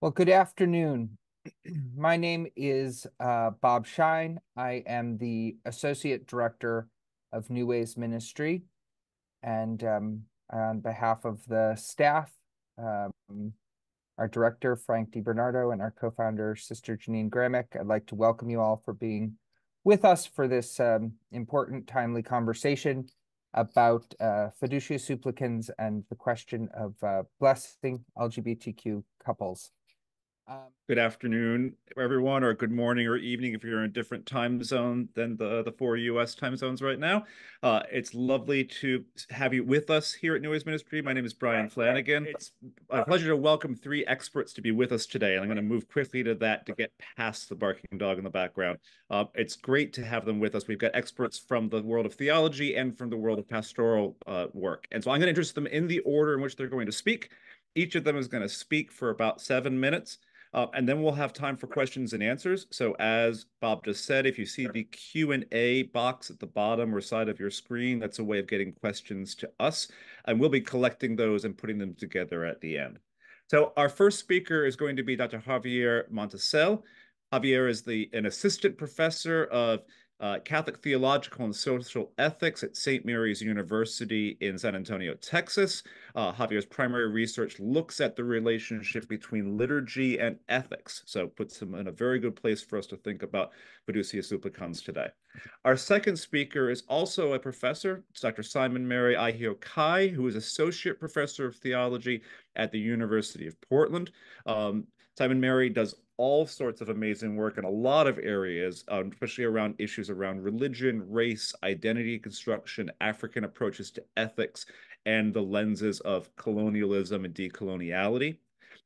Well, good afternoon. My name is Bob Shine. I am the Associate Director of New Ways Ministry. And on behalf of the staff, our director, Frank DiBernardo, and our co-founder, Sister Janine Gramick, I'd like to welcome you all for being with us for this important, timely conversation about Fiducia Supplicans and the question of blessing LGBTQ couples. Good afternoon, everyone, or good morning or evening if you're in a different time zone than the four U.S. time zones right now. It's lovely to have you with us here at New Ways Ministry. My name is Brian Flanagan. It's a pleasure to welcome three experts to be with us today, and I'm going to move quickly to that to get past the barking dog in the background. It's great to have them with us. We've got experts from the world of theology and from the world of pastoral work. And so I'm going to introduce them in the order in which they're going to speak. Each of them is going to speak for about 7 minutes. And then we'll have time for questions and answers. So as Bob just said, if you see the Q&A box at the bottom or side of your screen, that's a way of getting questions to us. And we'll be collecting those and putting them together at the end. So our first speaker is going to be Dr. Xavier Montecel. Javier is an assistant professor of Catholic theological and social ethics at St. Mary's University in San Antonio, Texas. Javier's primary research looks at the relationship between liturgy and ethics, so puts him in a very good place for us to think about Fiducia Supplicans today. Our second speaker is also a professor. It's Dr. SimonMary Aikhiokai, who is associate professor of theology at the University of Portland. SimonMary does all sorts of amazing work in a lot of areas, especially around issues around religion, race, identity construction, African approaches to ethics, and the lenses of colonialism and decoloniality.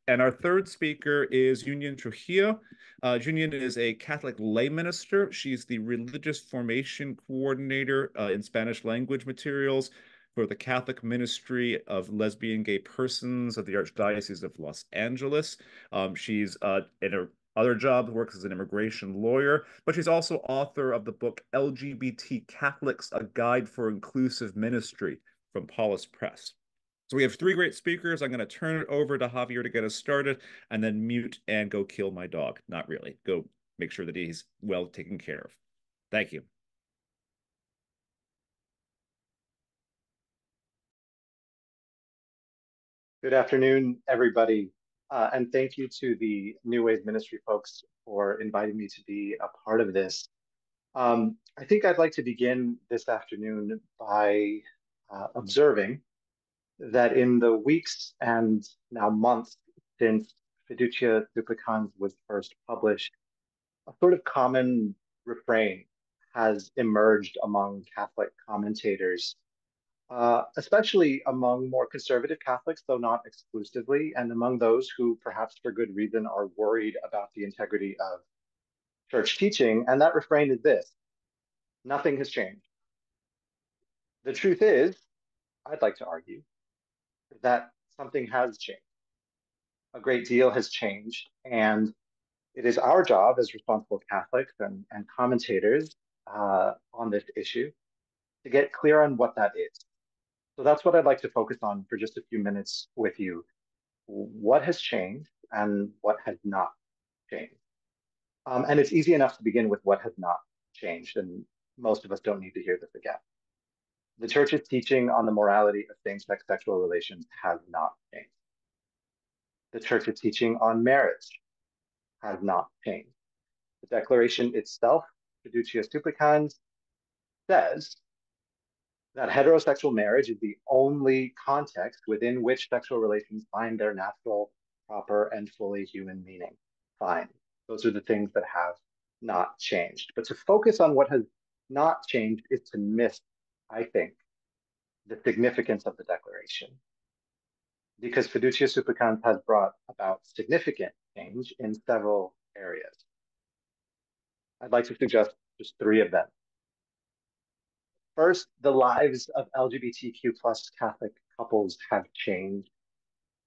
And our third speaker is Yunuen Trujillo. Yunuen is a Catholic lay minister. She's the religious formation coordinator in Spanish language materials for the Catholic Ministry of Lesbian Gay Persons of the Archdiocese of Los Angeles. She's in her other job, works as an immigration lawyer, but she's also author of the book LGBT Catholics, A Guide for Inclusive Ministry from Paulus Press. So we have three great speakers. I'm going to turn it over to Javier to get us started and then mute and go kill my dog. Not really. Go make sure that he's well taken care of. Thank you. Good afternoon, everybody. And thank you to the New Ways Ministry folks for inviting me to be a part of this. I think I'd like to begin this afternoon by observing that in the weeks and now months since Fiducia Supplicans was first published, a sort of common refrain has emerged among Catholic commentators, especially among more conservative Catholics, though not exclusively, and among those who, perhaps for good reason, are worried about the integrity of church teaching. And that refrain is this: nothing has changed. The truth is, I'd like to argue, that something has changed. A great deal has changed. And it is our job as responsible Catholics and commentators on this issue to get clear on what that is. So that's what I'd like to focus on for just a few minutes with you. What has changed and what has not changed? And it's easy enough to begin with what has not changed, and most of us don't need to hear this again. The Church's teaching on the morality of same-sex sexual relations has not changed. The Church's teaching on marriage has not changed. The declaration itself, Fiducia Supplicans, says that heterosexual marriage is the only context within which sexual relations find their natural, proper, and fully human meaning. Fine. Those are the things that have not changed. But to focus on what has not changed is to miss, I think, the significance of the declaration. Because Fiducia Supplicans has brought about significant change in several areas. I'd like to suggest just three of them. First, the lives of LGBTQ plus Catholic couples have changed,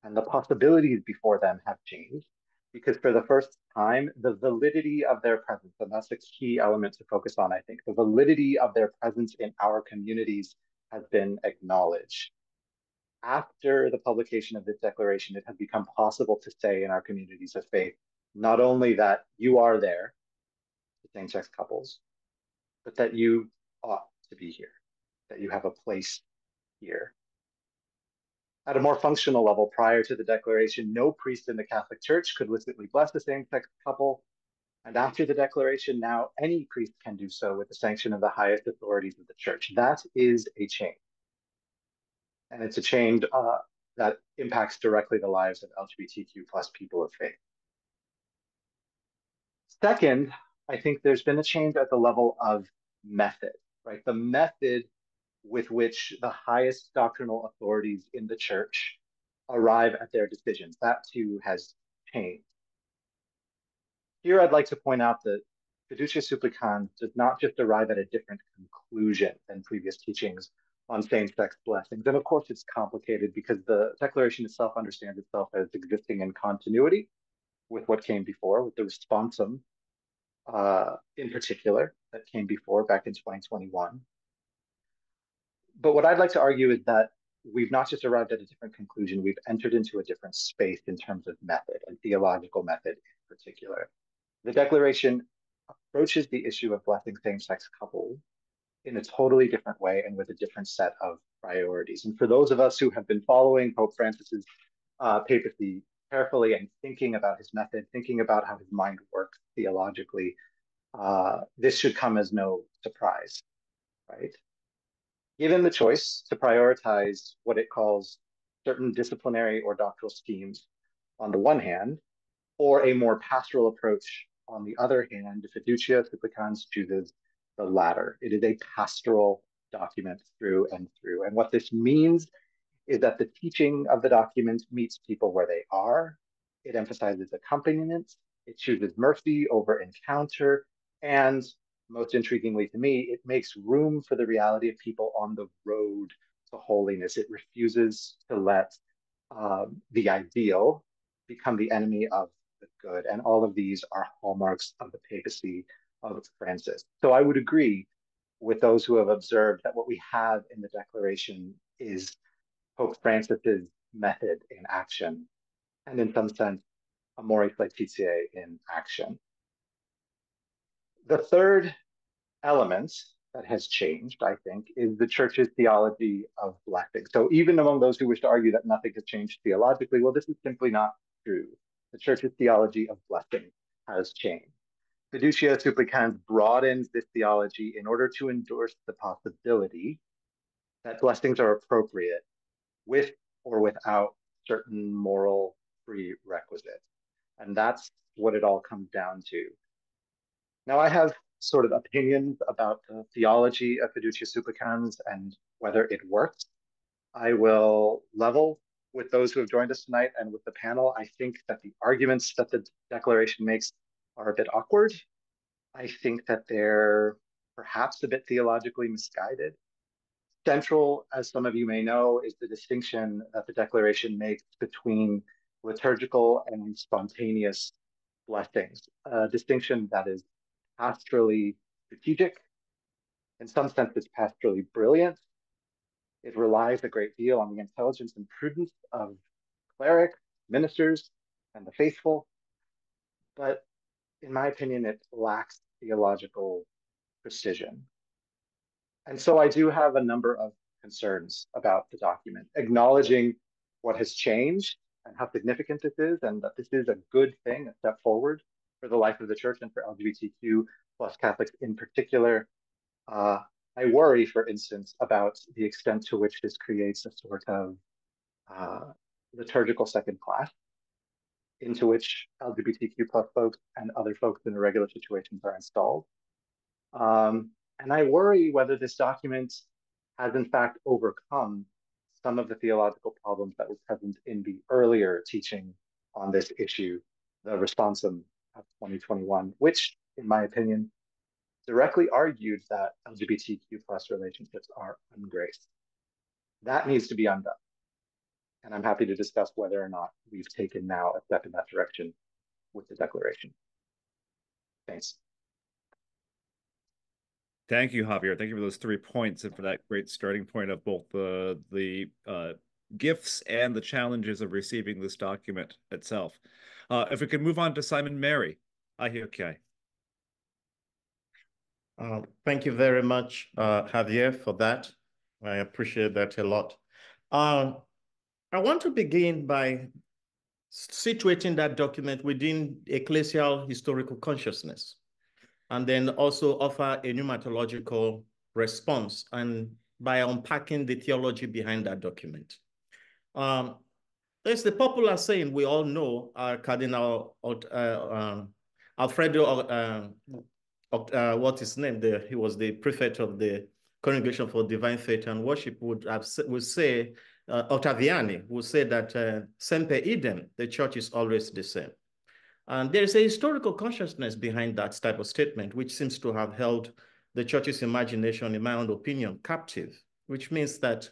and the possibilities before them have changed, because for the first time, the validity of their presence, and that's the key element to focus on, I think, the validity of their presence in our communities has been acknowledged. after the publication of this declaration, it had become possible to say in our communities of faith, not only that you are there, the same-sex couples, but that you ought to be here, that you have a place here. At a more functional level, prior to the declaration, no priest in the Catholic Church could licitly bless a same-sex couple. And after the declaration, now any priest can do so with the sanction of the highest authorities of the church. That is a change. And it's a change that impacts directly the lives of LGBTQ plus people of faith. Second, I think there's been a change at the level of method, right? The method with which the highest doctrinal authorities in the church arrive at their decisions. That too has changed. Here, I'd like to point out that Fiducia Supplicans does not just arrive at a different conclusion than previous teachings on same-sex blessings. And of course, it's complicated because the declaration itself understands itself as existing in continuity with what came before, with the responsum in particular that came before back in 2021. But what I'd like to argue is that we've not just arrived at a different conclusion, we've entered into a different space in terms of method and theological method in particular. The declaration approaches the issue of blessing same-sex couples in a totally different way and with a different set of priorities. And for those of us who have been following Pope Francis's papacy carefully and thinking about his method, thinking about how his mind works theologically, this should come as no surprise, right? Given the choice to prioritize what it calls certain disciplinary or doctrinal schemes on the one hand, or a more pastoral approach on the other hand, Fiducia Supplicans chooses the latter. It is a pastoral document through and through. And what this means is that the teaching of the document meets people where they are. It emphasizes accompaniment. It chooses mercy over encounter. And most intriguingly to me, it makes room for the reality of people on the road to holiness. It refuses to let the ideal become the enemy of the good. And all of these are hallmarks of the papacy of Francis. So I would agree with those who have observed that what we have in the declaration is Pope Francis's method in action, and in some sense, Amoris Laetitia in action. The third element that has changed, I think, is the church's theology of blessing. So even among those who wish to argue that nothing has changed theologically, well, this is simply not true. The church's theology of blessing has changed. Fiducia Supplicans broadens this theology in order to endorse the possibility that blessings are appropriate with or without certain moral prerequisites. And that's what it all comes down to. Now, I have sort of opinions about the theology of Fiducia Supplicans and whether it works. I will level with those who have joined us tonight and with the panel. I think that the arguments that the declaration makes are a bit awkward. I think that they're perhaps a bit theologically misguided. Central, as some of you may know, is the distinction that the declaration makes between liturgical and spontaneous blessings, a distinction that is pastorally strategic. In some sense, it's pastorally brilliant. It relies a great deal on the intelligence and prudence of clerics, ministers, and the faithful. But in my opinion, it lacks theological precision. And so I do have a number of concerns about the document, acknowledging what has changed and how significant this is, and that this is a good thing, a step forward for the life of the church and for LGBTQ plus Catholics in particular. I worry, for instance, about the extent to which this creates a sort of liturgical second class into which LGBTQ plus folks and other folks in irregular situations are installed. And I worry whether this document has in fact overcome some of the theological problems that were present in the earlier teaching on this issue, the responsum of 2021, which, in my opinion, directly argued that LGBTQ plus relationships are ungraced. That needs to be undone. And I'm happy to discuss whether or not we've taken now a step in that direction with the declaration. Thanks. Thank you, Javier. Thank you for those 3 points and for that great starting point of both the gifts and the challenges of receiving this document itself. If we could move on to SimonMary Aikhiokai. Thank you very much, Javier, for that. I appreciate that a lot. I want to begin by situating that document within ecclesial historical consciousness, and then also offer a pneumatological response, and by unpacking the theology behind that document. There's the popular saying we all know, Cardinal Alfredo, what's his name? He was the prefect of the Congregation for Divine Faith and Worship, would say, Ottaviani would say that semper idem, the church is always the same. And there is a historical consciousness behind that type of statement, which seems to have held the church's imagination, in my own opinion, captive, which means that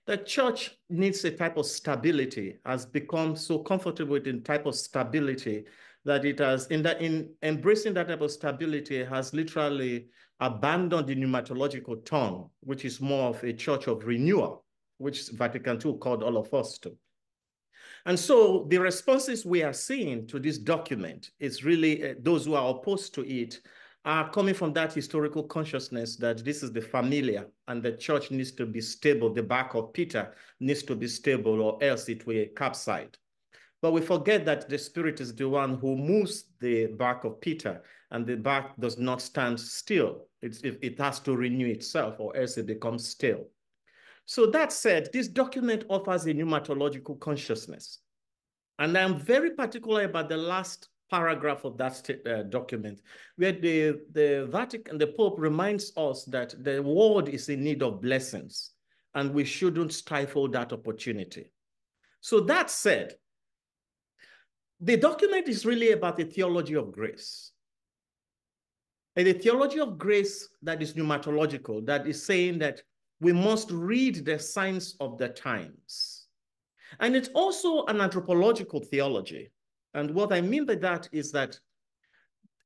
the church needs a type of stability, has become so comfortable with the type of stability that it has, in embracing that type of stability, has literally abandoned the pneumatological tongue, which is more of a church of renewal, which Vatican II called all of us to. And so the responses we are seeing to this document is really those who are opposed to it are coming from that historical consciousness that this is the familiar and the church needs to be stable. The back of Peter needs to be stable or else it will capsize. But we forget that the Spirit is the one who moves the back of Peter, and the back does not stand still. It has to renew itself or else it becomes stale. So that said, this document offers a pneumatological consciousness. And I'm very particular about the last paragraph of that document, where the Vatican, the Pope reminds us that the world is in need of blessings, and we shouldn't stifle that opportunity. So that said, the document is really about a theology of grace. And a theology of grace that is pneumatological, that is saying that we must read the signs of the times. And it's also an anthropological theology. And what I mean by that is that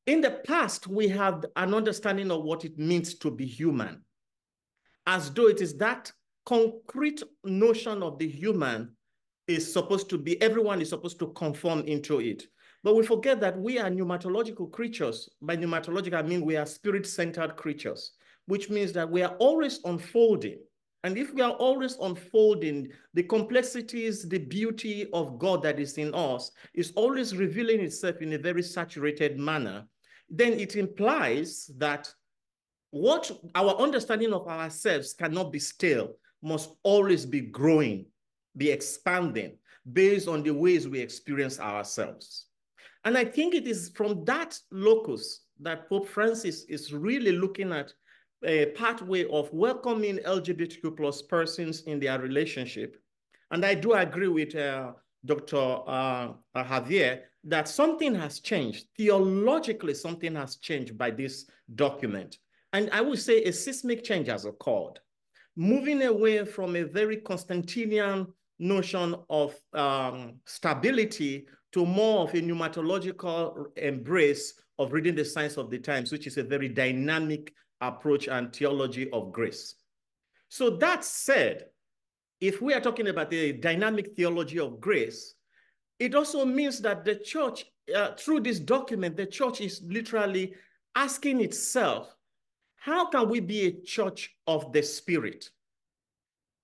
in the past, we have an understanding of what it means to be human, as though it is that concrete notion of the human is supposed to be, everyone is supposed to conform into it. But we forget that we are pneumatological creatures. By pneumatological, I mean we are spirit-centered creatures, which means that we are always unfolding. And if we are always unfolding, the complexities, the beauty of God that is in us is always revealing itself in a very saturated manner, then it implies that what our understanding of ourselves cannot be stale, must always be growing, be expanding based on the ways we experience ourselves. And I think it is from that locus that Pope Francis is really looking at a pathway of welcoming LGBTQ plus persons in their relationship. And I do agree with Dr. Javier that something has changed. Theologically, something has changed by this document. And I would say a seismic change has occurred, moving away from a very Constantinian notion of stability to more of a pneumatological embrace of reading the signs of the times, which is a very dynamic approach and theology of grace. So that said, if we are talking about the dynamic theology of grace, it also means that the church, through this document, the church is literally asking itself, how can we be a church of the Spirit?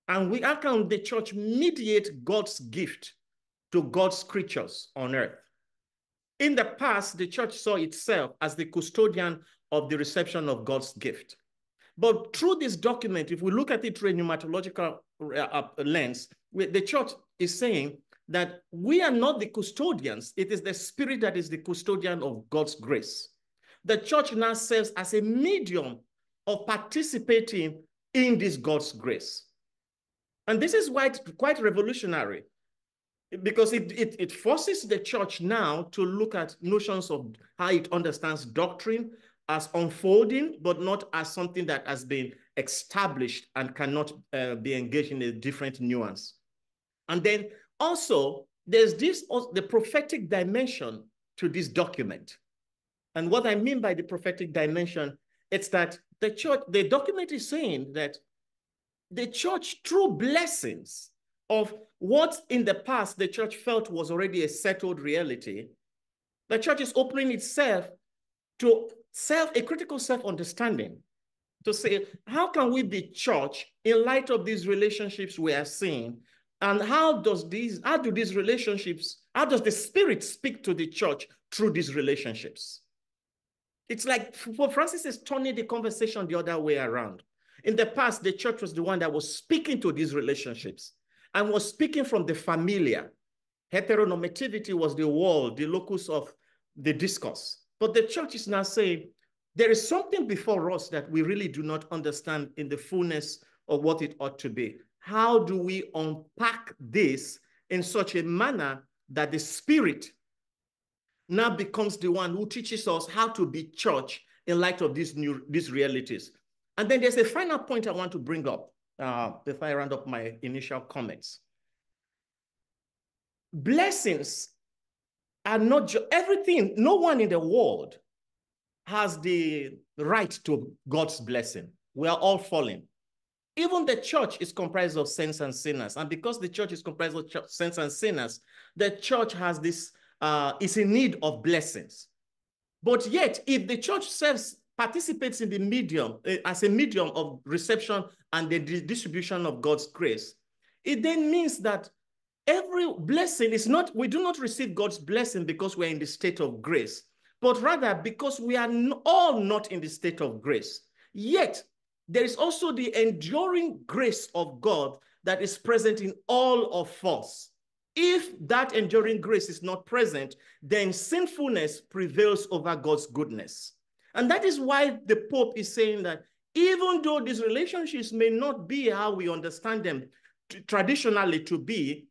And how can the church mediate God's gift to God's creatures on earth? In the past, the church saw itself as the custodian of the reception of God's gift. But through this document, if we look at it through a pneumatological lens, the church is saying that we are not the custodians. It is the Spirit that is the custodian of God's grace. The church now serves as a medium of participating in this God's grace. And this is why it's quite revolutionary, because it forces the church now to look at notions of how it understands doctrine as unfolding, but not as something that has been established and cannot be engaged in a different nuance. And then also, there's the prophetic dimension to this document. And what I mean by the prophetic dimension, it's that the document is saying that the church, through blessings of what in the past the church felt was already a settled reality, the church is opening itself to a critical self-understanding, to say, how can we be church in light of these relationships we are seeing? And how do these relationships, how does the Spirit speak to the church through these relationships? It's like Pope Francis is turning the conversation the other way around. In the past, the church was the one that was speaking to these relationships and was speaking from the familiar. Heteronormativity was the world, the locus of the discourse. But the church is now saying, there is something before us that we really do not understand in the fullness of what it ought to be. How do we unpack this in such a manner that the Spirit now becomes the one who teaches us how to be church in light of these realities? And then there's a final point I want to bring up before I round up my initial comments. Blessings are not just everything. No one in the world has the right to God's blessing. We are all fallen. Even the church is comprised of saints and sinners. And because the church is comprised of saints and sinners, the church has this, is in need of blessings. But yet, if the church participates in the medium, as a medium of reception and the distribution of God's grace, it then means that every blessing is not, we do not receive God's blessing because we're in the state of grace, but rather because we are all not in the state of grace. Yet, there is also the enduring grace of God that is present in all of us. If that enduring grace is not present, then sinfulness prevails over God's goodness. And that is why the Pope is saying that even though these relationships may not be how we understand them traditionally to be,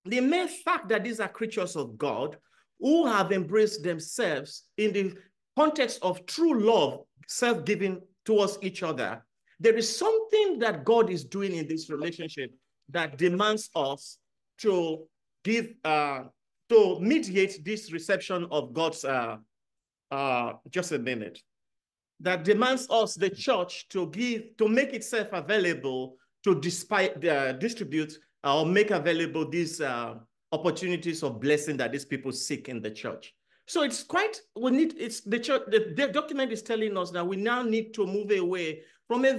the mere fact that these are creatures of God who have embraced themselves in the context of true love, self-giving towards each other, there is something that God is doing in this relationship that demands us to give, to mediate this reception of God's, just a minute, that demands us, the church, to make itself available to distribute or make available these opportunities of blessing that these people seek in the church. So it's quite, the church, the document is telling us that we now need to move away from a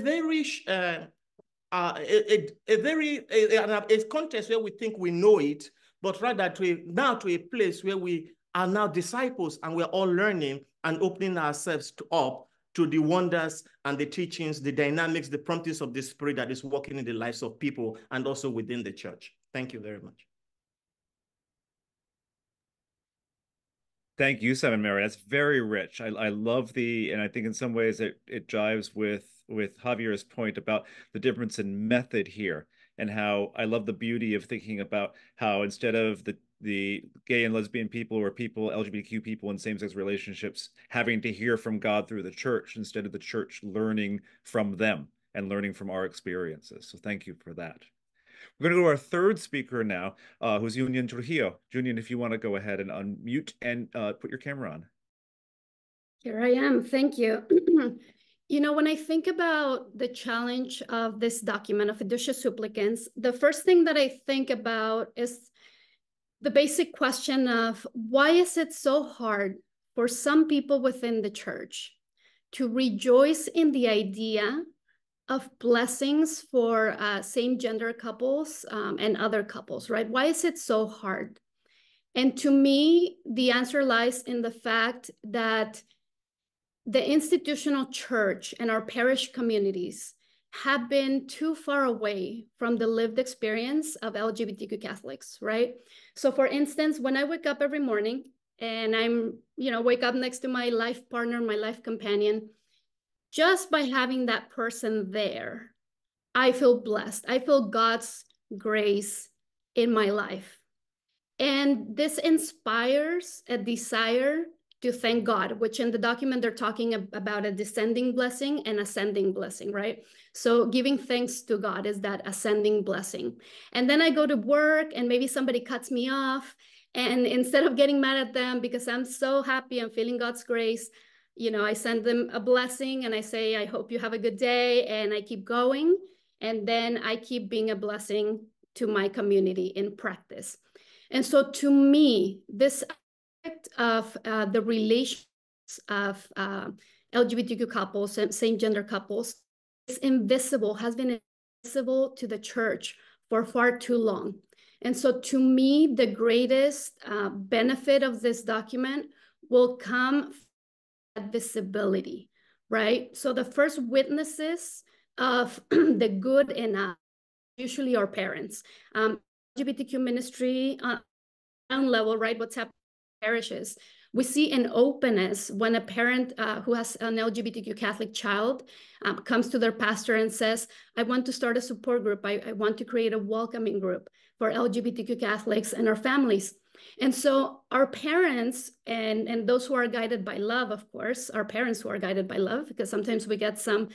context where we think we know it, but rather to a place where we are now disciples and we're all learning and opening ourselves up to the wonders and the teachings, the dynamics, the promptings of the Spirit that is working in the lives of people and also within the church. Thank you very much. Thank you, SimonMary. That's very rich. I love and I think in some ways it jives with Javier's point about the difference in method here, and how I love the beauty of thinking about how instead of the gay and lesbian people or people, LGBTQ people in same-sex relationships having to hear from God through the church, instead of the church learning from them and learning from our experiences. So thank you for that. We're going to go to our third speaker now, who's Yunuen Trujillo. Yunuen, if you want to go ahead and unmute and put your camera on. Here I am. Thank you. You know, when I think about the challenge of this document of Fiducia Supplicans, the first thing that I think about is the basic question of why is it so hard for some people within the church to rejoice in the idea of blessings for same-gender couples and other couples, right? Why is it so hard? And to me, the answer lies in the fact that the institutional church and our parish communities have been too far away from the lived experience of LGBTQ Catholics, right? So for instance, when I wake up every morning and wake up next to my life partner, my life companion, just by having that person there, I feel blessed. I feel God's grace in my life. And this inspires a desire to thank God, which in the document they're talking about a descending blessing and ascending blessing, right? So giving thanks to God is that ascending blessing. And then I go to work and maybe somebody cuts me off. And instead of getting mad at them because I'm so happy, I'm feeling God's grace, I send them a blessing and I say, I hope you have a good day. And I keep going. And then I keep being a blessing to my community in practice. And so to me, this aspect of the relations of LGBTQ couples and same-gender couples is invisible, has been invisible to the church for far too long. And so to me, the greatest benefit of this document will come from that visibility, right? So the first witnesses of the good in us, usually our parents. LGBTQ ministry on level, right? What's happening in parishes. We see an openness when a parent who has an LGBTQ Catholic child comes to their pastor and says, I want to start a support group. I want to create a welcoming group for LGBTQ Catholics and our families. And so our parents and those who are guided by love, of course, our parents who are guided by love, because sometimes we get some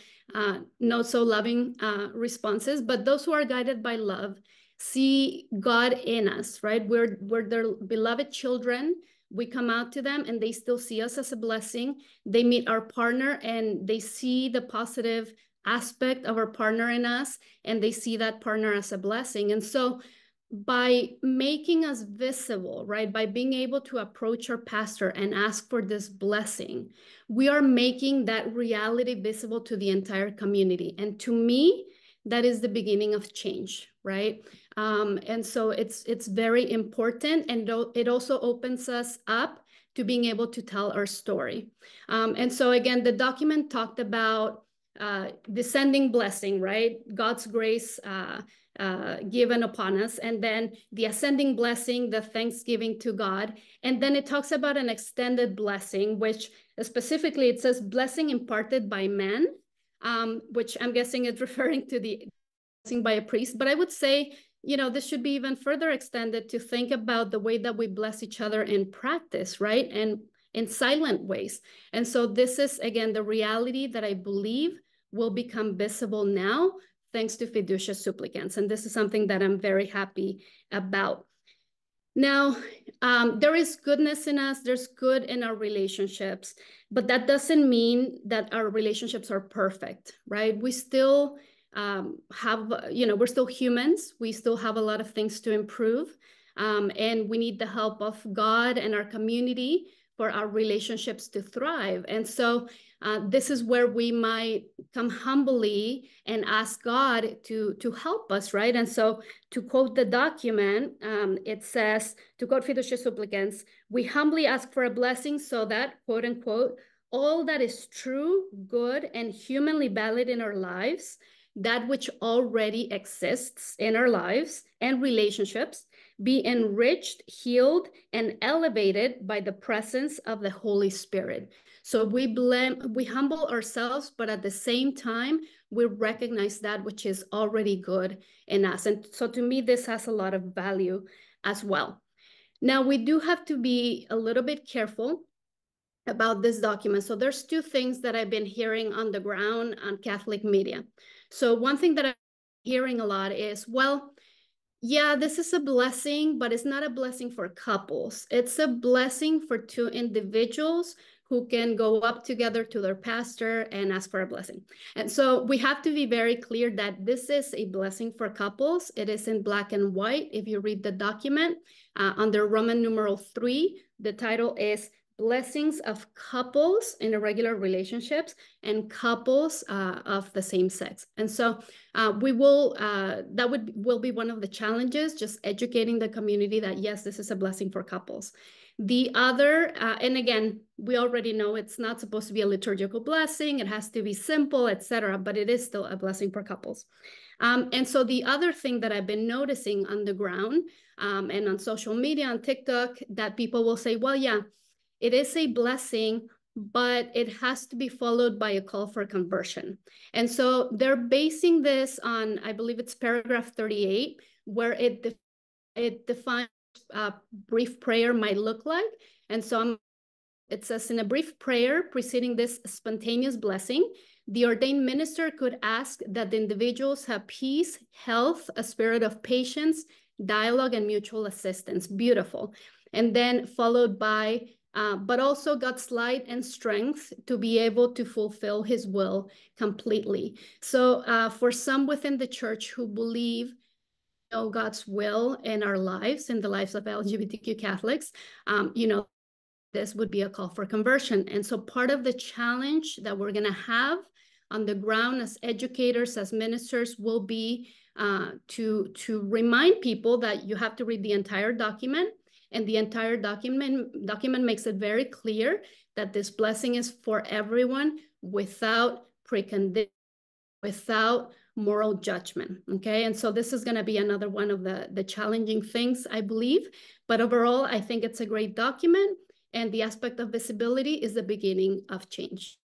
not so loving responses, but those who are guided by love see God in us, right? We're their beloved children. We come out to them and they still see us as a blessing. They meet our partner and they see the positive aspect of our partner in us, and they see that partner as a blessing. And so by making us visible, right, by being able to approach our pastor and ask for this blessing, we are making that reality visible to the entire community. And to me, that is the beginning of change, right? And so it's very important, and it also opens us up to being able to tell our story. And so again, the document talked about descending blessing, right? God's grace given upon us, and then the ascending blessing, the thanksgiving to God. And then it talks about an extended blessing, which specifically it says blessing imparted by man, which I'm guessing is referring to the blessing by a priest. But I would say, you know, this should be even further extended to think about the way that we bless each other in practice, right? And in silent ways. And so this is, again, the reality that I believe will become visible now, thanks to Fiducia Supplicans. And this is something that I'm very happy about. Now, there is goodness in us, there's good in our relationships, but that doesn't mean that our relationships are perfect, right? We still have, you know, we're still humans. We still have a lot of things to improve. And we need the help of God and our community for our relationships to thrive. And so this is where we might come humbly and ask God to help us, right? And so to quote the document, it says, to quote Fiducia Supplicans, we humbly ask for a blessing so that, quote unquote, all that is true, good, and humanly valid in our lives, that which already exists in our lives and relationships, be enriched, healed, and elevated by the presence of the Holy Spirit. So we humble ourselves, but at the same time, we recognize that which is already good in us. And so to me, this has a lot of value as well. Now, we do have to be a little bit careful about this document. So there's two things that I've been hearing on the ground on Catholic media. So one thing that I'm hearing a lot is, well, yeah, this is a blessing, but it's not a blessing for couples. It's a blessing for two individuals who can go up together to their pastor and ask for a blessing. And so we have to be very clear that this is a blessing for couples. It is in black and white. If you read the document under Roman numeral 3, the title is Blessings of Couples in Irregular Relationships and Couples of the Same Sex. And so we will, that will be one of the challenges, just educating the community that yes, this is a blessing for couples. The other, and again, we already know it's not supposed to be a liturgical blessing, it has to be simple, etc., but it is still a blessing for couples. And so the other thing that I've been noticing on the ground and on social media, on TikTok, that people will say, well, yeah, it is a blessing, but it has to be followed by a call for conversion. And so they're basing this on, I believe it's paragraph 38, where it defines brief prayer might look like. And so it says, in a brief prayer preceding this spontaneous blessing, the ordained minister could ask that the individuals have peace, health, a spirit of patience, dialogue, and mutual assistance. Beautiful. And then followed by but also God's light and strength to be able to fulfill his will completely. So for some within the church who believe know God's will in our lives, in the lives of LGBTQ Catholics, you know, this would be a call for conversion. And so part of the challenge that we're going to have on the ground as educators, as ministers, will be to remind people that you have to read the entire document. And the entire document makes it very clear that this blessing is for everyone without precondition, without moral judgment, okay? And so this is gonna be another one of the challenging things, I believe. But overall, I think it's a great document, and the aspect of visibility is the beginning of change.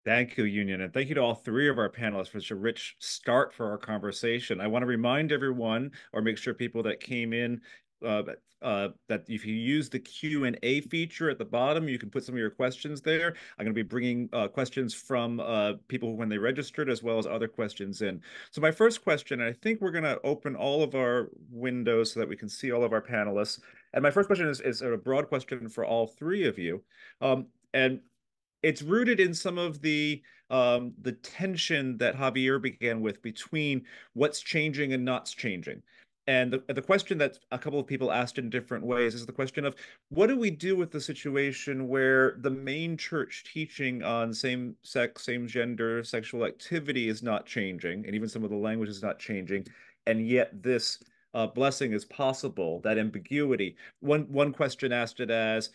Thank you, Yunuen, and thank you to all three of our panelists for such a rich start for our conversation. I want to remind everyone, or make sure people that came in, that if you use the Q&A feature at the bottom, you can put some of your questions there. I'm going to be bringing questions from people when they registered, as well as other questions in. So my first question, and I think we're going to open all of our windows so that we can see all of our panelists. And my first question is a broad question for all three of you. And it's rooted in some of the tension that Javier began with between what's changing and not changing. And the question that a couple of people asked in different ways is the question of, what do we do with the situation where the main church teaching on same sex, same gender, sexual activity is not changing, and even some of the language is not changing, and yet this blessing is possible, that ambiguity. One question asked it as,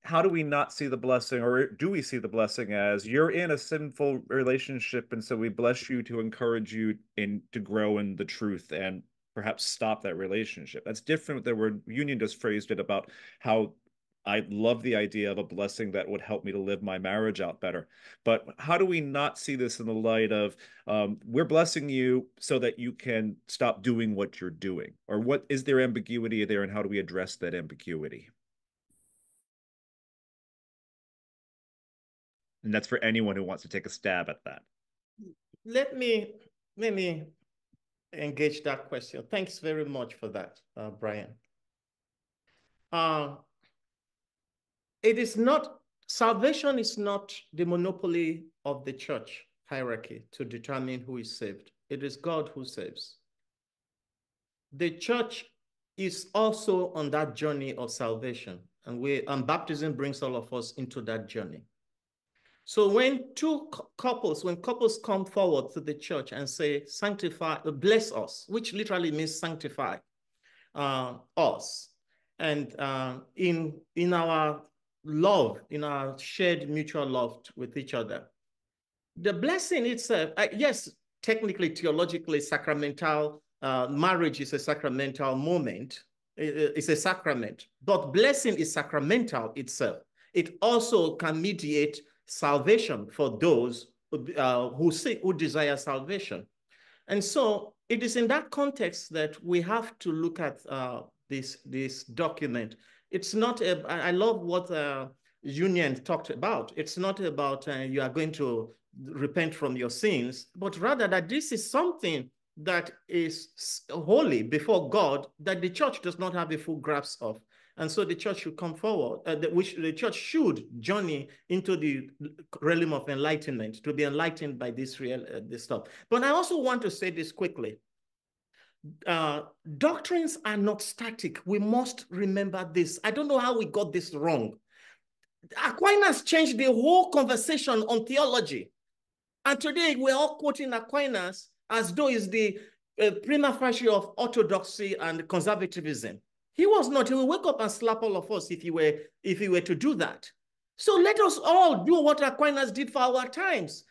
how do we not see the blessing, or do we see the blessing as, you're in a sinful relationship, and so we bless you to encourage you to grow in the truth and perhaps stop that relationship? That's different than where Yunuen just phrased it about how I love the idea of a blessing that would help me to live my marriage out better. But how do we not see this in the light of, we're blessing you so that you can stop doing what you're doing? Or what is there ambiguity there, and how do we address that ambiguity? And that's for anyone who wants to take a stab at that. Let me engage that question. Thanks very much for that, Brian. Salvation is not the monopoly of the church hierarchy to determine who is saved. It is God who saves. The church is also on that journey of salvation, and baptism brings all of us into that journey. So when couples come forward to the church and say, sanctify, bless us, which literally means sanctify us, and in our love, in our shared mutual love with each other, the blessing itself, yes, technically, theologically, sacramental, marriage is a sacramental moment. It's a sacrament, but blessing is sacramental itself. It also can mediate salvation for those who desire salvation. And so it is in that context that we have to look at this document. It's not, I love what Yunuen talked about. It's not about you are going to repent from your sins, but rather that this is something that is holy before God, that the church does not have a full grasp of. And so the church should come forward, the church should journey into the realm of enlightenment, to be enlightened by this stuff. But I also want to say this quickly. Doctrines are not static. We must remember this. I don't know how we got this wrong. Aquinas changed the whole conversation on theology. And today we're all quoting Aquinas as though he's the prima facie of orthodoxy and conservatism. He was not. He will wake up and slap all of us if he were to do that. So let us all do what Aquinas did for our times.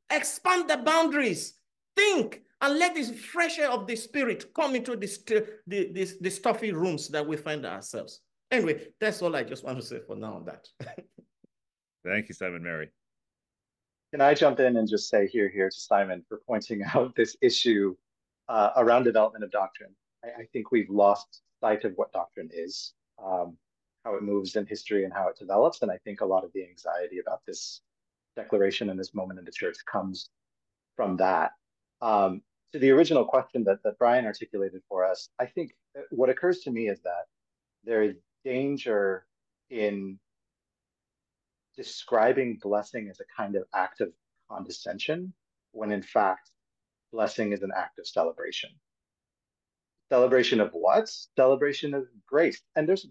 Expand the boundaries. Think and let this fresh air of the Spirit come into the stuffy rooms that we find ourselves. Anyway, that's all I just want to say for now on that. Thank you, SimonMary. Can I jump in and just say here to Simon for pointing out this issue around development of doctrine? I think we've lost sight of what doctrine is, how it moves in history and how it develops. And I think a lot of the anxiety about this declaration and this moment in the church comes from that. To the original question that Brian articulated for us, I think what occurs to me is that there is danger in describing blessing as a kind of act of condescension when in fact, blessing is an act of celebration. Celebration of what? Celebration of grace. And there's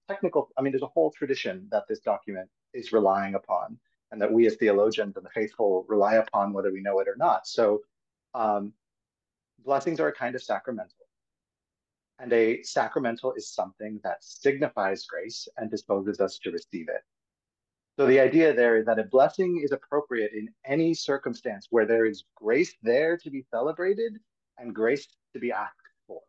technical, I mean, there's a whole tradition that this document is relying upon, and that we as theologians and the faithful rely upon whether we know it or not. So blessings are a kind of sacramental. And a sacramental is something that signifies grace and disposes us to receive it. So the idea there is that a blessing is appropriate in any circumstance where there is grace there to be celebrated and grace to be asked for.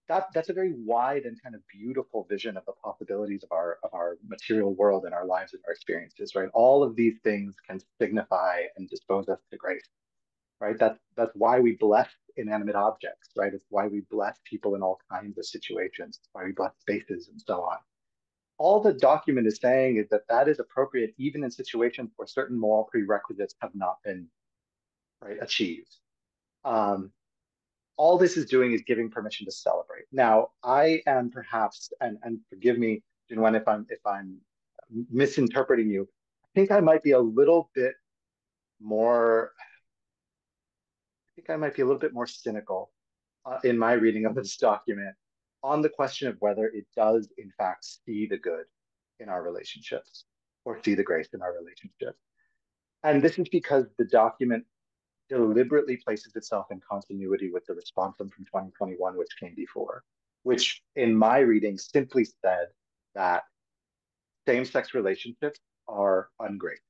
That's a very wide and kind of beautiful vision of the possibilities of our material world and our lives and our experiences, right? All of these things can signify and dispose us to grace, right? That's why we bless inanimate objects, right? It's why we bless people in all kinds of situations. It's why we bless spaces and so on. All the document is saying is that that is appropriate even in situations where certain moral prerequisites have not been achieved. All this is doing is giving permission to celebrate. Now, I am perhaps, and forgive me, Yunuen, if I'm misinterpreting you, I think I might be a little bit more cynical in my reading of this document on the question of whether it does, in fact, see the good in our relationships or see the grace in our relationships. And this is because the document deliberately places itself in continuity with the responsum from 2021, which came before, which in my reading simply said that same-sex relationships are ungrateful.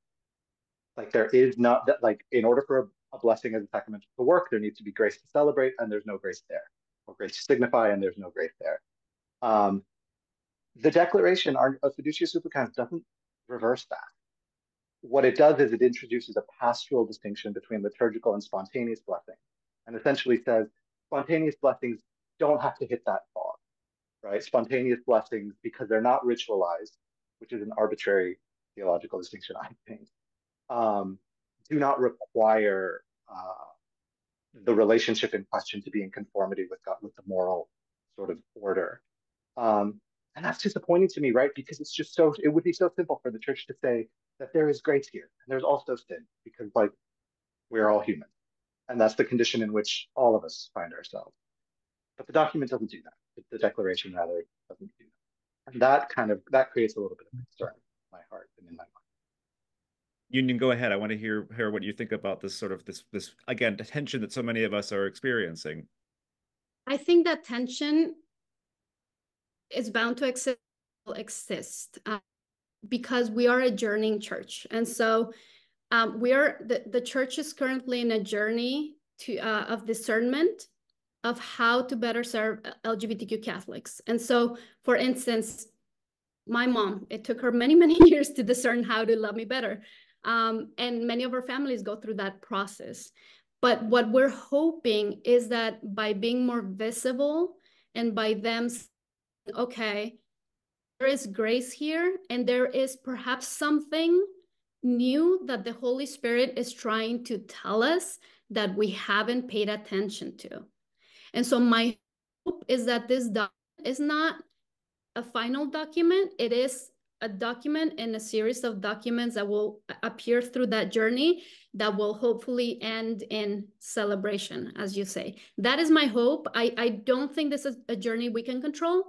Like there is not that, like in order for a blessing as a sacrament to work, there needs to be grace to celebrate, and there's no grace there, or grace to signify, and there's no grace there. The declaration of Fiducia Supplicans doesn't reverse that. What it does is it introduces a pastoral distinction between liturgical and spontaneous blessing, and essentially says spontaneous blessings don't have to hit that far, right? Spontaneous blessings, because they're not ritualized, which is an arbitrary theological distinction, I think, do not require the relationship in question to be in conformity with God, with the moral sort of order. And that's disappointing to me, right? Because it's just so, it would be so simple for the church to say that there is grace here, and there's also sin, because like we're all human. And that's the condition in which all of us find ourselves. But the document doesn't do that. The declaration rather doesn't do that. And that creates a little bit of concern in my heart and in my mind. Yunuen, go ahead. I want to hear what you think about this sort of this again, the tension that so many of us are experiencing. I think that tension is bound to exist because we are a journeying church. And so the church is currently in a journey of discernment of how to better serve LGBTQ Catholics. And so, for instance, my mom, it took her many, many years to discern how to love me better. And many of our families go through that process. But what we're hoping is that by being more visible and by them saying, okay, there is grace here, and there is perhaps something new that the Holy Spirit is trying to tell us that we haven't paid attention to. And so my hope is that this document is not a final document. It is a document in a series of documents that will appear through that journey that will hopefully end in celebration, as you say. That is my hope. I don't think this is a journey we can control.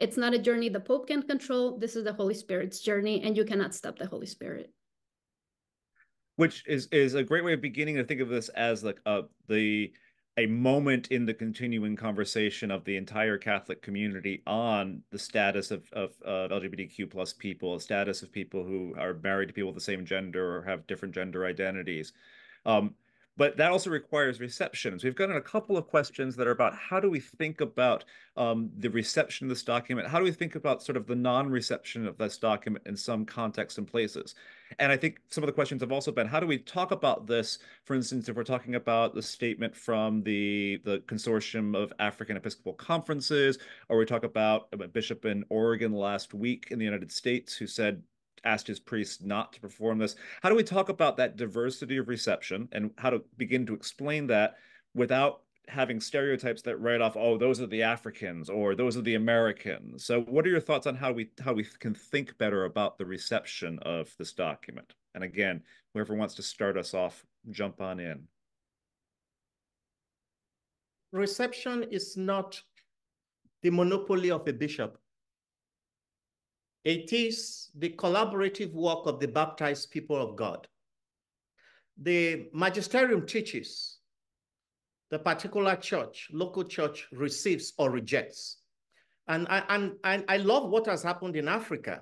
It's not a journey the Pope can control. This is the Holy Spirit's journey, and you cannot stop the Holy Spirit. Which is a great way of beginning to think of this as like a moment in the continuing conversation of the entire Catholic community on the status of LGBTQ plus people, status of people who are married to people of the same gender or have different gender identities. But that also requires reception. So we've gotten a couple of questions that are about how do we think about the reception of this document? How do we think about sort of the non-reception of this document in some contexts and places? And I think some of the questions have also been, how do we talk about this? For instance, if we're talking about the statement from the Consortium of African Episcopal Conferences, or we talk about a bishop in Oregon last week in the United States who asked his priests not to perform this. How do we talk about that diversity of reception and how to begin to explain that without having stereotypes that write off, oh, those are the Africans or those are the Americans? So what are your thoughts on how we can think better about the reception of this document? And again, whoever wants to start us off jump on in. Reception is not the monopoly of a bishop. It is the collaborative work of the baptized people of God. The magisterium teaches the particular church, local church, receives or rejects. And I love what has happened in Africa.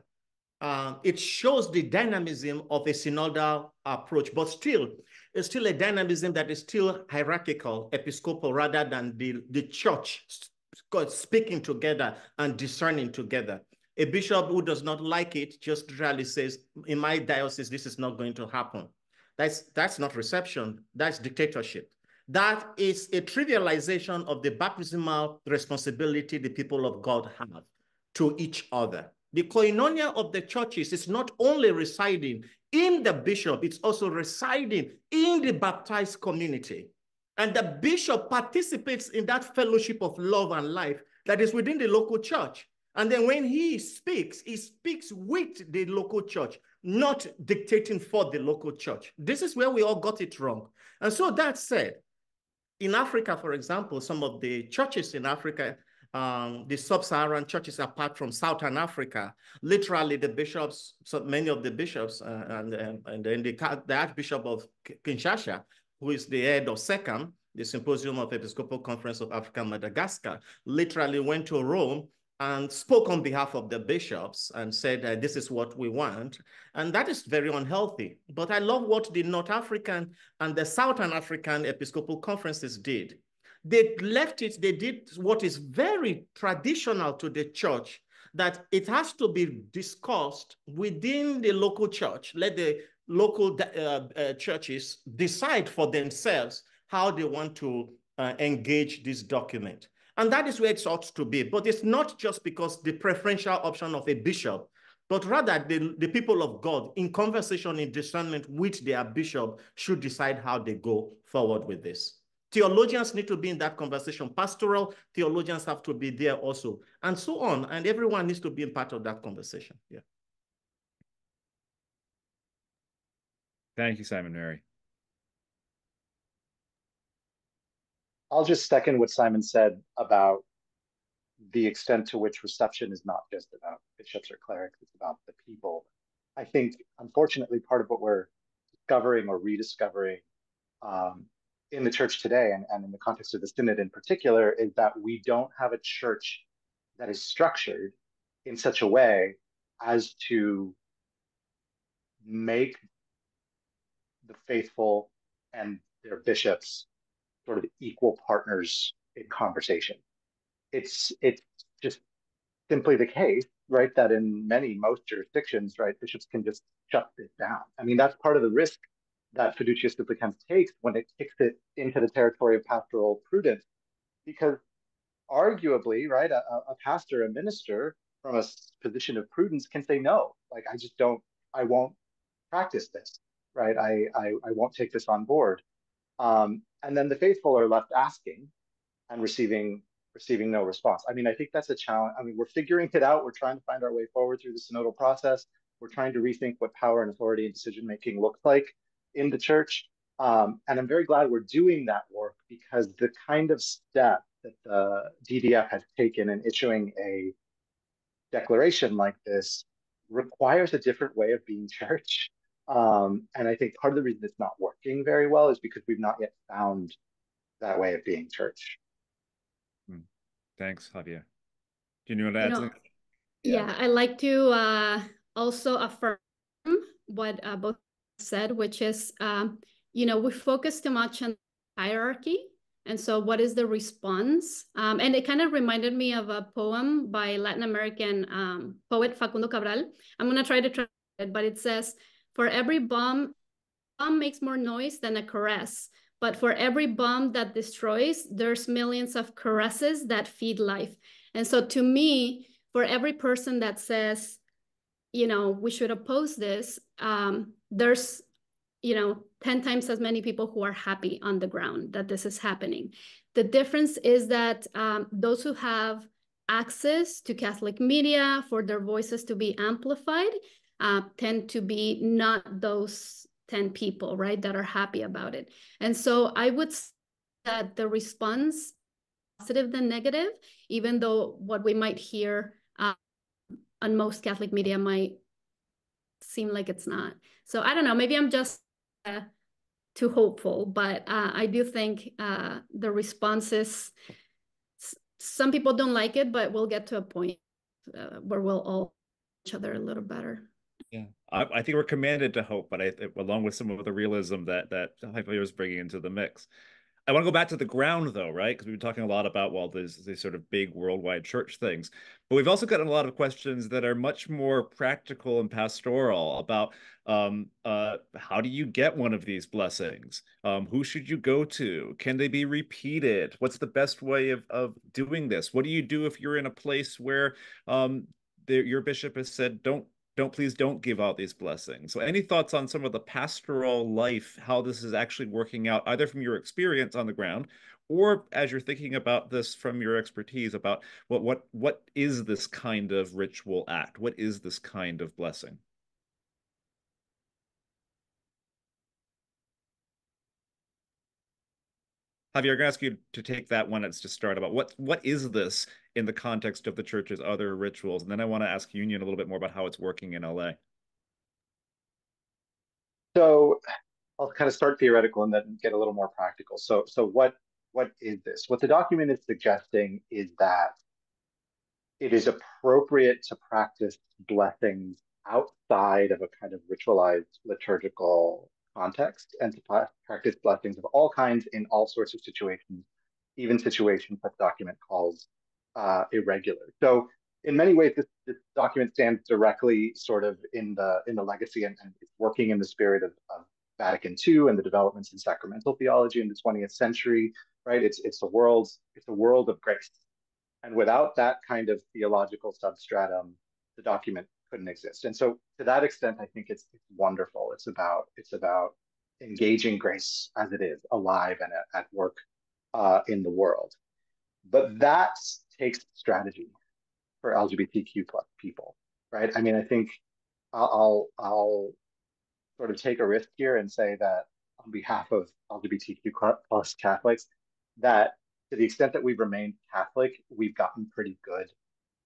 It shows the dynamism of a synodal approach, but still, it's still a dynamism that is still hierarchical, episcopal, rather than the church speaking together and discerning together. A bishop who does not like it just literally says, in my diocese, this is not going to happen. That's not reception, that's dictatorship. That is a trivialization of the baptismal responsibility the people of God have to each other. The koinonia of the churches is not only residing in the bishop, it's also residing in the baptized community. And the bishop participates in that fellowship of love and life that is within the local church. And then when he speaks with the local church, not dictating for the local church. This is where we all got it wrong. And so that said, in Africa, for example, some of the churches in Africa, the sub-Saharan churches apart from Southern Africa, literally the bishops, so many of the bishops, and then the Archbishop of Kinshasa, who is the head of SECAM, the Symposium of Episcopal Conference of Africa and Madagascar, literally went to Rome and spoke on behalf of the bishops and said, this is what we want. And that is very unhealthy. But I love what the North African and the Southern African Episcopal Conferences did. They left it, they did what is very traditional to the church, that it has to be discussed within the local church. Let the local churches decide for themselves how they want to engage this document. And that is where it ought to be. But it's not just because the preferential option of a bishop, but rather the people of God in conversation, in discernment with their bishop should decide how they go forward with this. Theologians need to be in that conversation. Pastoral theologians have to be there also, and so on. And everyone needs to be a part of that conversation. Yeah. Thank you, SimonMary. I'll just second what Simon said about the extent to which reception is not just about bishops or clerics, it's about the people. I think, unfortunately, part of what we're discovering or rediscovering in the church today, and in the context of the synod in particular, is that we don't have a church that is structured in such a way as to make the faithful and their bishops sort of equal partners in conversation. It's just simply the case, right, that in most jurisdictions, right, bishops can just shut this down. I mean, that's part of the risk that Fiducia Supplicans takes when it kicks it into the territory of pastoral prudence, because arguably, right, a pastor, a minister from a position of prudence can say no, like, I won't practice this, right? I won't take this on board. And then the faithful are left asking and receiving no response. I mean, I think that's a challenge. I mean, we're figuring it out. We're trying to find our way forward through the synodal process. We're trying to rethink what power and authority and decision-making looks like in the church. And I'm very glad we're doing that work, because the kind of step that the DDF has taken in issuing a declaration like this requires a different way of being church. And I think part of the reason it's not working very well is because we've not yet found that way of being church. Thanks, Javier. Do you want to add something? Yeah, I like to also affirm what both said, which is, we focus too much on hierarchy. And so what is the response? And it kind of reminded me of a poem by Latin American poet Facundo Cabral. I'm going to try to translate it, but it says, for every bomb makes more noise than a caress. But for every bomb that destroys, there's millions of caresses that feed life. And so to me, for every person that says, we should oppose this, there's, 10 times as many people who are happy on the ground that this is happening. The difference is that those who have access to Catholic media for their voices to be amplified tend to 10 people, right, that are happy about it. And so I would say that the response positive than negative, even though what we might hear on most Catholic media might seem like it's not. So I don't know, maybe I'm just too hopeful, but I do think the responses, some people don't like it, but we'll get to a point where we'll all each other a little better. Yeah, I think we're commanded to hope, but along with some of the realism that Javier is bringing into the mix. I want to go back to the ground, though, right? Because we've been talking a lot about, well, these sort of big worldwide church things. But we've also gotten a lot of questions that are much more practical and pastoral about how do you get one of these blessings? Who should you go to? Can they be repeated? What's the best way of doing this? What do you do if you're in a place where your bishop has said, please don't give out these blessings. So any thoughts on some of the pastoral life, how this is actually working out, either from your experience on the ground or as you're thinking about this from your expertise about what is this kind of ritual act? What is this kind of blessing? Javier, I'm going to ask you to take that one as to start about what is this in the context of the church's other rituals? And then I want to ask Yunuen a little bit more about how it's working in LA. So I'll kind of start theoretical and then get a little more practical. So what is this? What the document is suggesting is that it is appropriate to practice blessings outside of a kind of ritualized liturgical context and to practice blessings of all kinds in all sorts of situations, even situations that the document calls irregular. So in many ways, this document stands directly sort of in the legacy and it's working in the spirit of Vatican II and the developments in sacramental theology in the 20th century, right? It's a world of grace. And without that kind of theological substratum, the document couldn't exist. And so to that extent, I think it's wonderful. It's about engaging grace as it is, alive and at work in the world. But that takes strategy for LGBTQ plus people, right? I mean, I think I'll sort of take a risk here and say that on behalf of LGBTQ plus Catholics, that to the extent that we've remained Catholic, we've gotten pretty good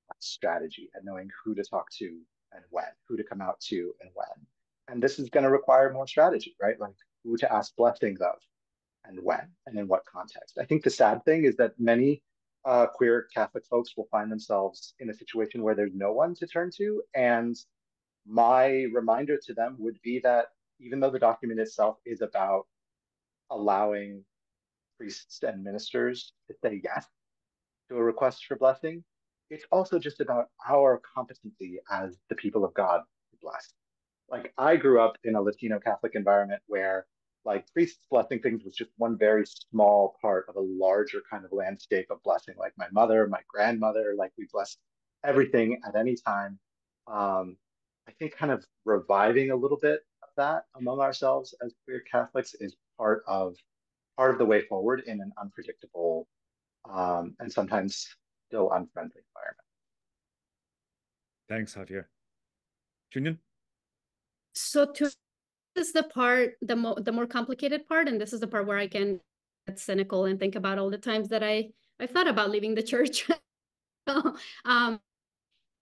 at strategy at knowing who to talk to and when, who to come out to and when. And this is going to require more strategy, right? Like who to ask blessings of and when and in what context. I think the sad thing is that many queer Catholic folks will find themselves in a situation where there's no one to turn to. And my reminder to them would be that even though the document itself is about allowing priests and ministers to say yes to a request for blessing, it's also just about our competency as the people of God to bless. Like I grew up in a Latino Catholic environment where like priests blessing things was just one very small part of a larger kind of landscape of blessing. Like my mother, my grandmother, like we blessed everything at any time. I think kind of reviving a little bit of that among ourselves as queer Catholics is part of the way forward in an unpredictable and sometimes still unfriendly environment. Thanks, Javier. Yunuen? So this is the part, the more complicated part, and this is the part where I can get cynical and think about all the times that I thought about leaving the church. The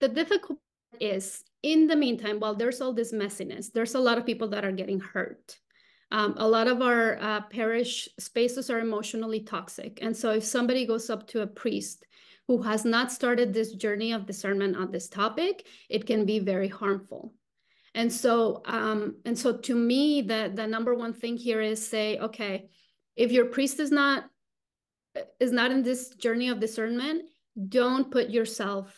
difficult part is, in the meantime, while there's all this messiness, there's a lot of people that are getting hurt. A lot of our parish spaces are emotionally toxic. And so if somebody goes up to a priest who has not started this journey of discernment on this topic, it can be very harmful. And so to me, the number one thing here is say, okay, if your priest is not in this journey of discernment, don't put yourself,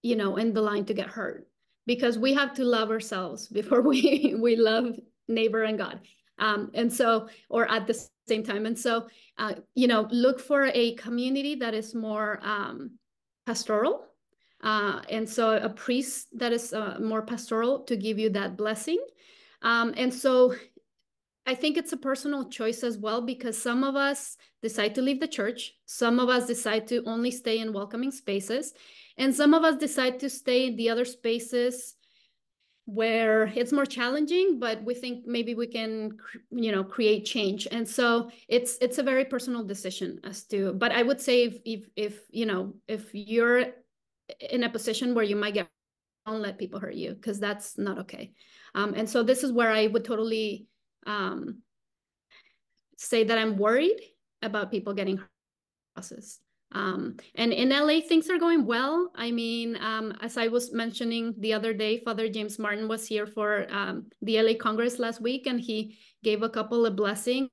in the line to get hurt, because we have to love ourselves before we love neighbor and God. And so, or at the same time. And so, look for a community that is more pastoral. And so a priest that is more pastoral to give you that blessing. And so I think it's a personal choice as well, because some of us decide to leave the church. Some of us decide to only stay in welcoming spaces. And some of us decide to stay in the other spaces where it's more challenging, but we think maybe we can, create change. And so it's a very personal decision as to, but I would say if you're in a position where you might get, don't let people hurt you, because that's not okay. And so this is where I would totally say that I'm worried about people getting hurt in the process. And in LA, things are going well. I mean, as I was mentioning the other day, Father James Martin was here for the LA Congress last week, and he gave a couple of blessings.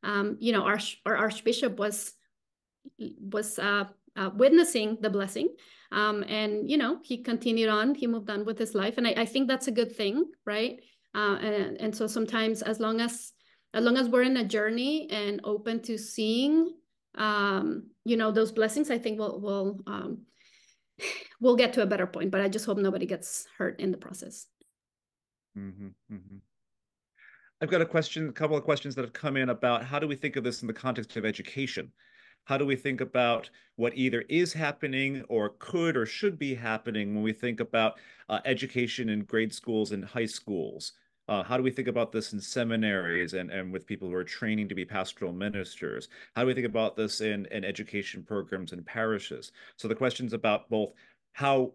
Our Archbishop was witnessing the blessing. And, he continued on, he moved on with his life. And I think that's a good thing, right? And so sometimes as long as we're in a journey and open to seeing, those blessings, I think we'll get to a better point, but I just hope nobody gets hurt in the process. Mm-hmm, mm-hmm. I've got a couple of questions that have come in about how do we think of this in the context of education? How do we think about what either is happening or could or should be happening when we think about education in grade schools and high schools? How do we think about this in seminaries and with people who are training to be pastoral ministers? How do we think about this in education programs in parishes? So the question's about both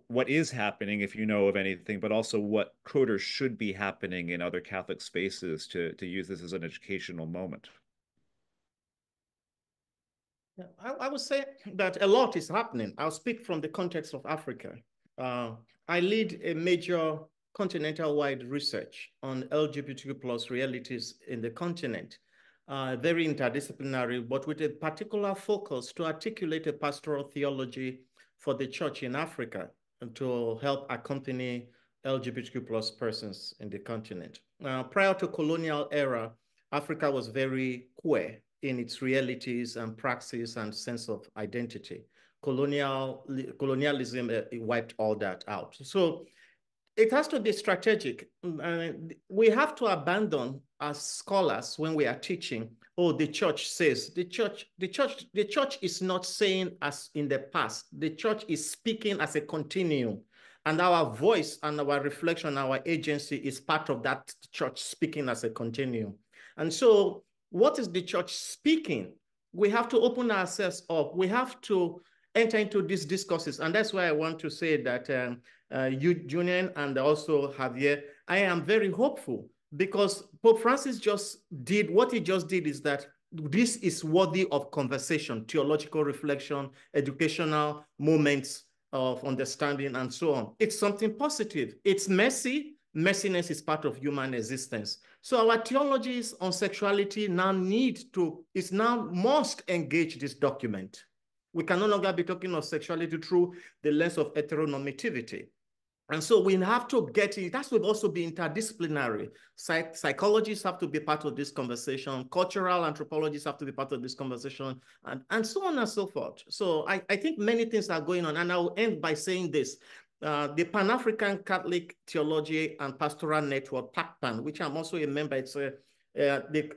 what is happening, if you know of anything, but also what could or should be happening in other Catholic spaces to use this as an educational moment. I would say that a lot is happening. I'll speak from the context of Africa. I lead a major continental-wide research on LGBTQ plus realities in the continent, very interdisciplinary, but with a particular focus to articulate a pastoral theology for the church in Africa and to help accompany LGBTQ plus persons in the continent. Prior to colonial era, Africa was very queer in its realities and praxis and sense of identity. Colonialism wiped all that out. So it has to be strategic. We have to abandon as scholars when we are teaching, the church says, the church is not saying as in the past. The church is speaking as a continuum. And our voice and our reflection, our agency is part of that church speaking as a continuum. And so what is the church speaking? We have to open ourselves up. We have to enter into these discourses. And that's why I want to say that Yunuen and also Xavier, I am very hopeful because Pope Francis what he just did is that this is worthy of conversation, theological reflection, educational moments of understanding and so on. It's something positive. It's messy. Messiness is part of human existence. So our theologies on sexuality now must engage this document. We can no longer be talking of sexuality through the lens of heteronormativity. And so we have to get it. That will also be interdisciplinary. Psychologists have to be part of this conversation. Cultural anthropologists have to be part of this conversation, and so on and so forth. So I think many things are going on. And I will end by saying this. The Pan-African Catholic Theology and Pastoral Network, PACPAN, which I'm also a member, it's the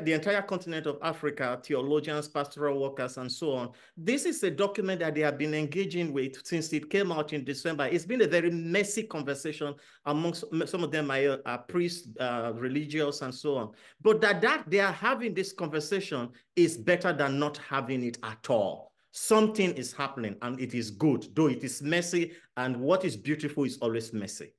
entire continent of Africa, theologians, pastoral workers, and so on. This is a document that they have been engaging with since it came out in December. It's been a very messy conversation amongst some of them are priests, religious, and so on. But that they are having this conversation is better than not having it at all. Something is happening and it is good, though it is messy, and what is beautiful is always messy.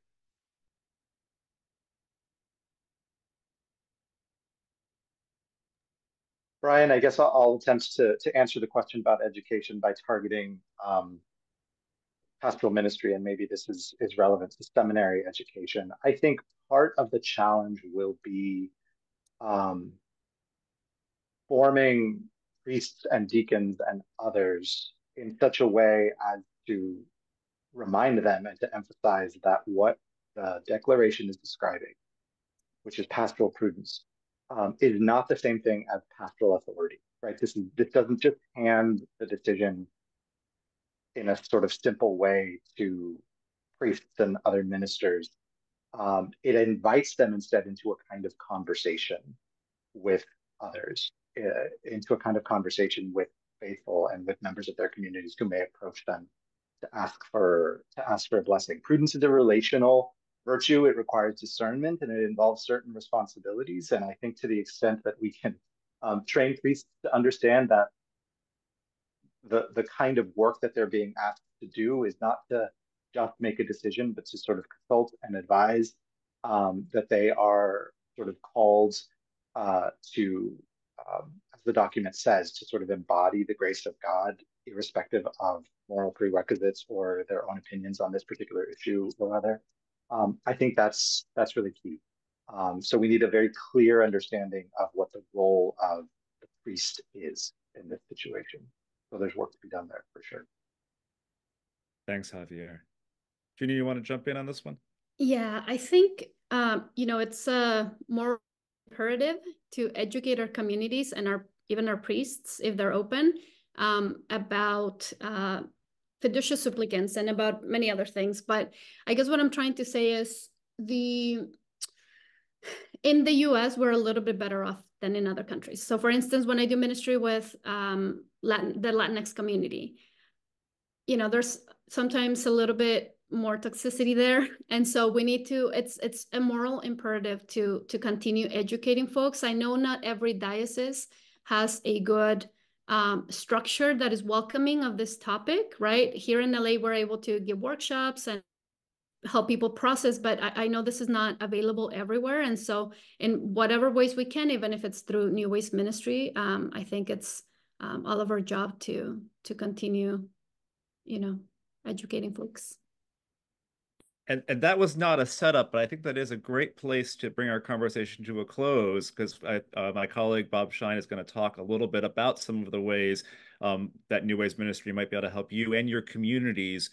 Brian, I guess I'll attempt to answer the question about education by targeting pastoral ministry, and maybe this is relevant to seminary education. I think part of the challenge will be forming priests and deacons and others in such a way as to remind them and to emphasize that what the declaration is describing, which is pastoral prudence, is not the same thing as pastoral authority, right? This doesn't just hand the decision in a sort of simple way to priests and other ministers. It invites them instead into a kind of conversation with others, into a kind of conversation with faithful and with members of their communities who may approach them to ask for a blessing. Prudence is a relational virtue, it requires discernment, and it involves certain responsibilities. And I think to the extent that we can train priests to understand that the kind of work that they're being asked to do is not to just make a decision, but to sort of consult and advise, that they are sort of called to, as the document says, to sort of embody the grace of God, irrespective of moral prerequisites or their own opinions on this particular issue or other. I think that's really key. So we need a very clear understanding of what the role of the priest is in this situation. So there's work to be done there for sure. Thanks, Javier. Ginny, you want to jump in on this one? Yeah, I think, it's more imperative to educate our communities and even our priests, if they're open, about Fiducia Supplicans and about many other things. But I guess what I'm trying to say is in the US, we're a little bit better off than in other countries. So for instance, when I do ministry with the Latinx community, there's sometimes a little bit more toxicity there. And so we need to, it's a moral imperative to continue educating folks. I know not every diocese has a good structure that is welcoming of this topic, right? Here in LA, we're able to give workshops and help people process, but I know this is not available everywhere. And so in whatever ways we can, even if it's through New Ways Ministry, I think it's all of our job to continue, educating folks. And that was not a setup, but I think that is a great place to bring our conversation to a close, because my colleague Bob Shine is going to talk a little bit about some of the ways that New Ways Ministry might be able to help you and your communities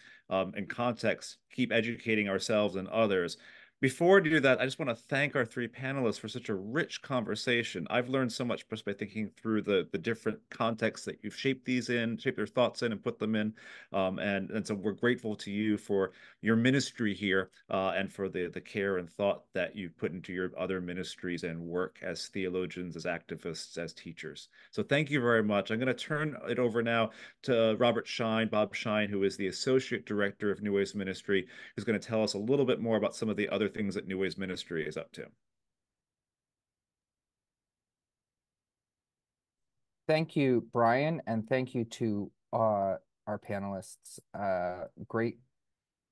in context keep educating ourselves and others. Before we do that, I just want to thank our three panelists for such a rich conversation. I've learned so much just by thinking through the different contexts that you've shaped their thoughts in and put them in. And so we're grateful to you for your ministry here and for the care and thought that you've put into your other ministries and work as theologians, as activists, as teachers. So thank you very much. I'm going to turn it over now to Bob Shine, who is the Associate Director of New Ways Ministry, who's going to tell us a little bit more about some of the other things that New Ways Ministry is up to. Thank you, Brian, and thank you to our panelists. Great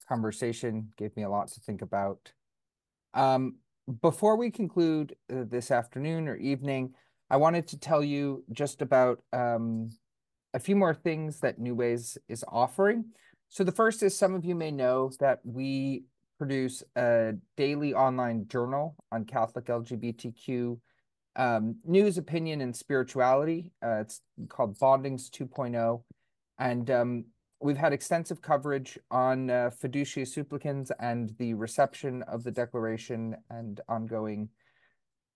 conversation, gave me a lot to think about. Before we conclude this afternoon or evening, I wanted to tell you just about a few more things that New Ways is offering. So the first is, some of you may know that we produce a daily online journal on Catholic LGBTQ news, opinion, and spirituality. It's called Bondings 2.0. And we've had extensive coverage on Fiducia Supplicans and the reception of the declaration and ongoing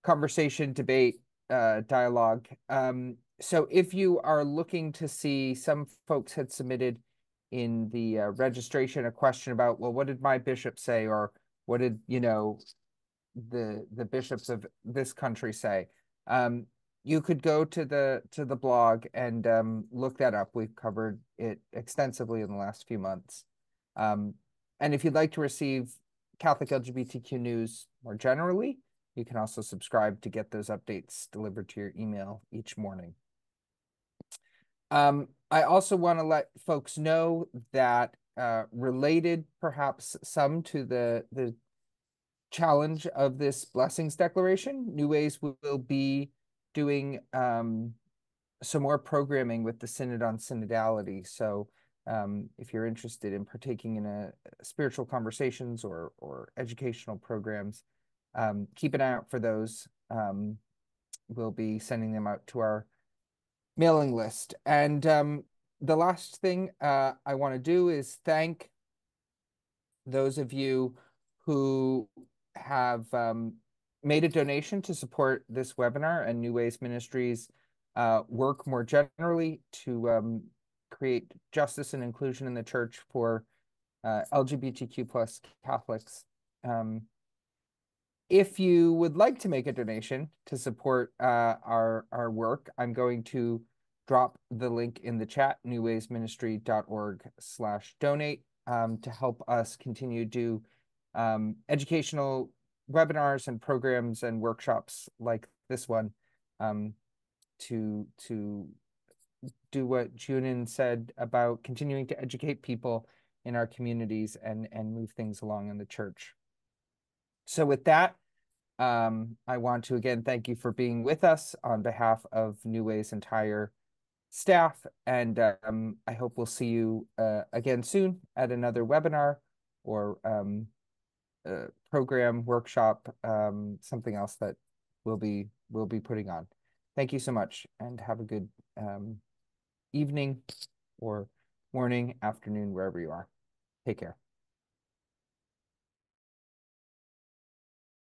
conversation, debate, dialogue. So if you are looking to see, some folks had submitted in the registration a question about, well, what did my bishop say, or what did the bishops of this country say? You could go to the blog and look that up. We've covered it extensively in the last few months. And if you'd like to receive Catholic LGBTQ news more generally, you can also subscribe to get those updates delivered to your email each morning. I also want to let folks know that related perhaps some to the challenge of this Blessings Declaration, New Ways will be doing some more programming with the Synod on Synodality. So if you're interested in partaking in spiritual conversations or educational programs, keep an eye out for those. We'll be sending them out to our mailing list. And the last thing I want to do is thank those of you who have made a donation to support this webinar and New Ways Ministries work more generally to create justice and inclusion in the church for LGBTQ plus Catholics. If you would like to make a donation to support our work, I'm going to drop the link in the chat, newwaysministry.org/donate, to help us continue to educational webinars and programs and workshops like this one, to do what Yunuen said about continuing to educate people in our communities and move things along in the church. So with that, I want to again thank you for being with us on behalf of New Way's entire staff, and I hope we'll see you again soon at another webinar or program, workshop, something else that we'll be putting on. Thank you so much, and have a good evening or morning, afternoon, wherever you are. Take care.